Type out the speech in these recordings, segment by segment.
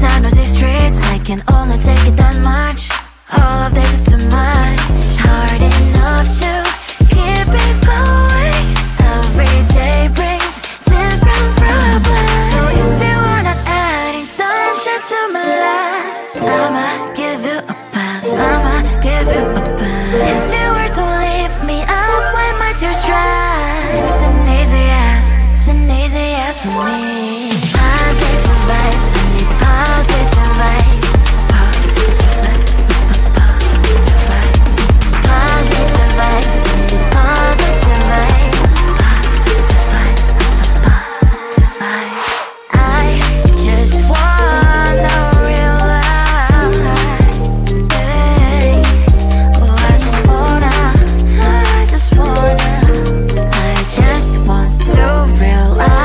I know these streets, I can only take it that much. All of this is too much. It's hard enough to keep it going. Every day brings different problems. So if you are not adding sunshine to my life, I'ma give you a pass, I'ma give you a pass. If you were to lift me up when my tears dry, it's an easy yes, it's an easy yes for me. Positive vibes, I need positive vibes. Positive vibes, positive vibes. Positive vibes, I need positive vibes. Positive vibes, positive vibes. I just wanna realize, hey, oh, I just wanna to realize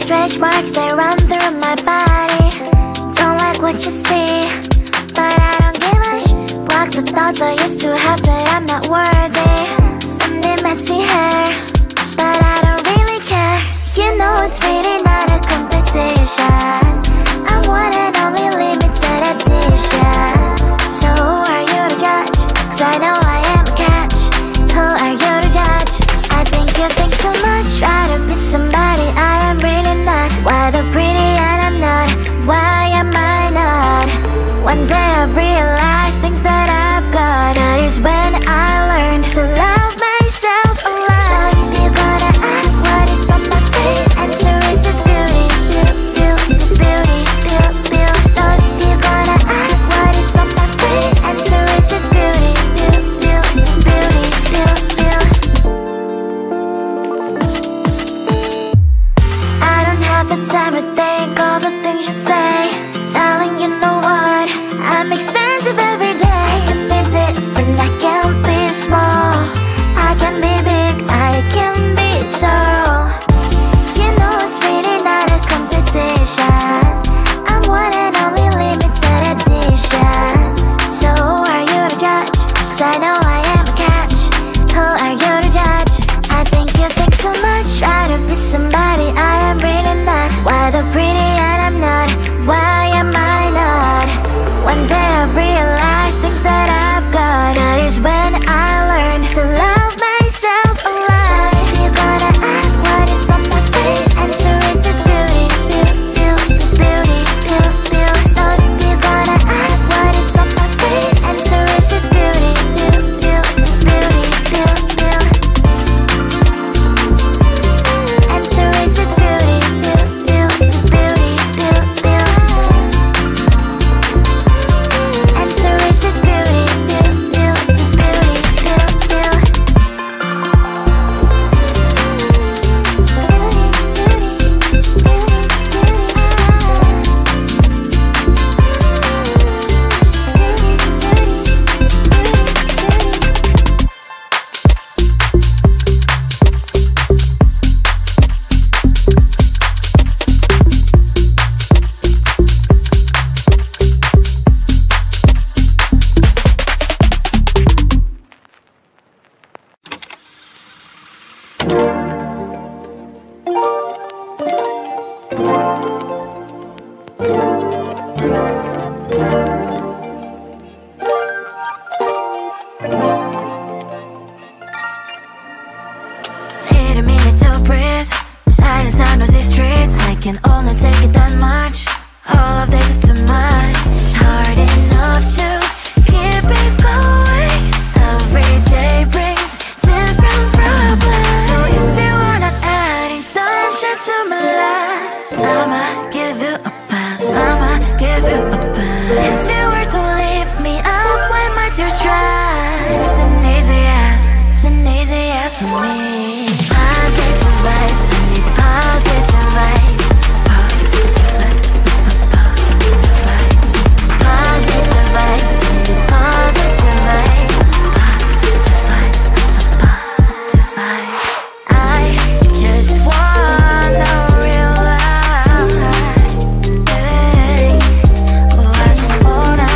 stretch marks, they run through my body. Don't like what you see, but I don't give a block the thoughts I used to have that I'm not worthy. Someday messy hair, but I don't really care. You know it's really not a competition. I'm one and only limited edition. So who are you to judge? 'Cause I know I am a catch. Who are you to judge? I think you think too much. Try to be somebody I am really not. Why the pretty and I'm not? Why am I not? One day I've realized things that I've got. That is when I learned to love myself a lot. So if you're gonna ask what is on my face, answer is just beauty, beauty, beauty, beauty. So if you're gonna ask what is on my face, answer is just beauty, beauty, beauty, beauty. I don't have the time to think all the things you say. Telling you know what, I'm expensive every day. I can be different, I can be small, I can be big, I can be tall. You know it's really not a competition. I'm one and only limited edition. So who are you to judge? 'Cause I know I am a catch. Who are you to judge? I think you think too much. Try to be somebody I am really not. Why the pretty and I'm not? Why am I not? One day I've realized things that I've got. That is when I learned to love myself a lot. So if you're gonna ask what is on my face, answer is just beauty, beauty, beauty, beauty. So if you're gonna ask what is on my face, answer is just beauty, beauty, beauty, beauty. Answer is just beauty, beauty, beauty, beauty. Answer is just beauty, beauty, beauty, beauty. Need a minute to breathe. Silence on noisy streets. I can only take it that much. All of this is too much. It's hard enough to keep it going. Every day brings different problems. So if you are not adding sunshine to my life, I'ma give you a pass. I'ma give you a pass. If you were to lift me up when my tears dry, it's an easy ask. It's an easy ask for me. Positive vibes, I need positive vibes. Positive vibes, positive vibes. Positive vibes, I need positive vibes. Positive vibes, positive vibes. I just wanna real life. Hey, oh, I just wanna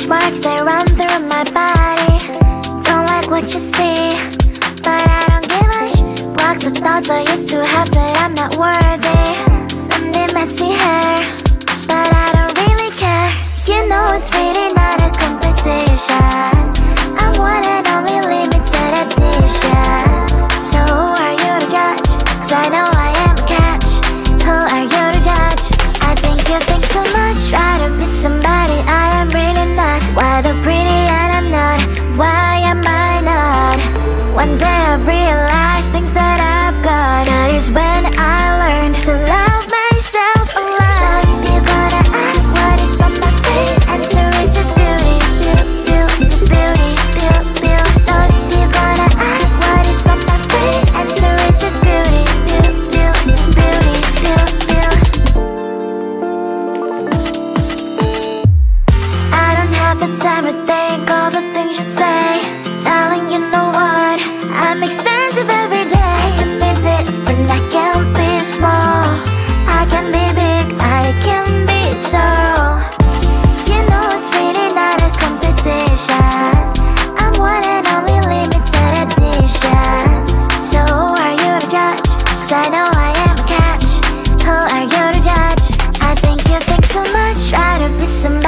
stretch marks, they run through my body. Don't like what you see, but I don't give a block the thoughts I used to have that I'm not worthy. Someday messy hair, but I don't really care. You know it's really not a competition. I'm one and only limited edition. So who are you to judge? 'Cause I know I am a catch. Who are you to judge? I think you think too much. Try to be somebody I am really not. Why the pretty and I'm not? Why am I not? One day I've realized things that I've got. That is when I learned to love myself a lot. So if you're gonna ask what is on my face, answer is just beauty, beauty, beauty, beauty, beauty. So if you're gonna ask what is on my face, answer is just beauty, beauty, beauty, beauty, beauty. I don't have the time to think all the things you say. Darling, you know what? I'm expensive every day. I can be different, I can be small. I can be big, I can be tall. You know it's really not a competition. I'm one and only limited edition. So who are you to judge? 'Cause I know I am a catch. Who are you to judge? I think you think too much. Try to be some